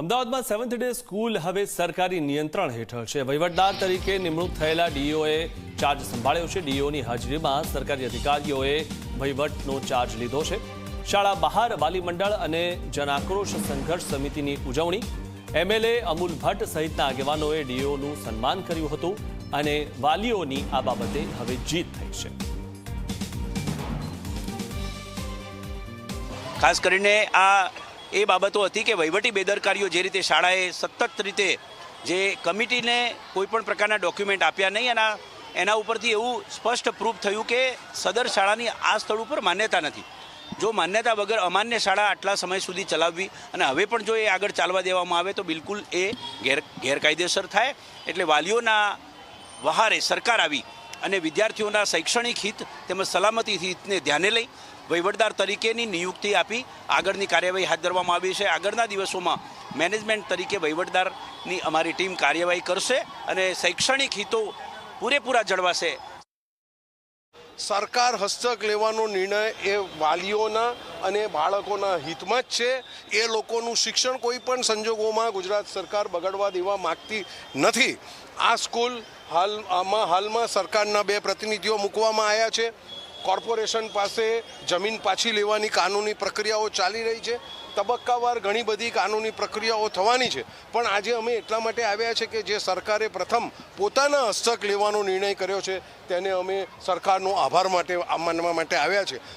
અમદાવાદમાં seventh day school હવે સરકારી નિયંત્રણ હેઠળ છે। વહીવટદાર તરીકે નિમણૂક થયેલા ડીઈઓએ ચાર્જ સંભાળ્યો છે। ડીઈઓની હાજરીમાં સરકારી અધિકારીઓએ વહીવટનો ચાર્જ લીધો છે। શાળા બહાર વાલી મંડળ અને જનાક્રોશ સંઘર્ષ સમિતિની ઉજવણી। એમએલએ અમૂલ ભટ્ટ સહિતના આગેવાનોએ ડીઈઓનું સન્માન કર્યું હતું અને વાલીઓની આ બાબતે હવે જીત થઈ છે। ખાસ કરીને આ એ બાબતો હતી કે વહીવટી બેદરકારીઓ જે રીતે શાળાએ સતત રીતે જે કમિટીને કોઈપણ પ્રકારના ડોક્યુમેન્ટ આપ્યા નહીં અને એના ઉપરથી એવું સ્પષ્ટ પ્રૂફ થયું કે સદર શાળાની આ સ્થળ ઉપર માન્યતા નથી। જો માન્યતા વગર અમાન્ય શાળા આટલા સમય સુધી ચલાવવી અને હવે પણ જો એ આગળ ચાલવા દેવામાં આવે તો બિલકુલ એ ગેરકાયદેસર થાય। એટલે વાલીઓના વહારે સરકાર આવી અને વિદ્યાર્થીઓના શૈક્ષણિક હિત તેમજ સલામતી હિતને ધ્યાને લઈ વહીવટદાર તરીકેની નિયુક્તિ આપી આગળની કાર્યવાહી હાથ ધરવામાં આવી છે। આગળના દિવસોમાં મેનેજમેન્ટ તરીકે વહીવટદારની અમારી ટીમ કાર્યવાહી કરશે અને શૈક્ષણિક હિતો પૂરેપૂરા જળવાશે। સરકાર હસ્તક લેવાનો નિર્ણય એ વાલીઓના અને બાળકોના હિતમાં જ છે। એ લોકોનું શિક્ષણ કોઈ પણ સંજોગોમાં ગુજરાત સરકાર બગાડવા દેવા માગતી નથી। આ સ્કૂલ હાલમાં સરકારના 2 પ્રતિનિધિઓ મૂકવામાં આવ્યા છે। કોર્પોરેશન પાસે જમીન પાછી લેવાની કાનૂની પ્રક્રિયાઓ ચાલી રહી છે। તબક્કાવાર ઘણી બધી કાનૂની પ્રક્રિયાઓ થવાની છે, પણ આજે અમે એટલા માટે આવ્યા છે કે જે સરકારે પ્રથમ પોતાના હસ્તક લેવાનો નિર્ણય કર્યો છે તેને અમે સરકારનો આભાર માનવા માટે આવ્યા છે।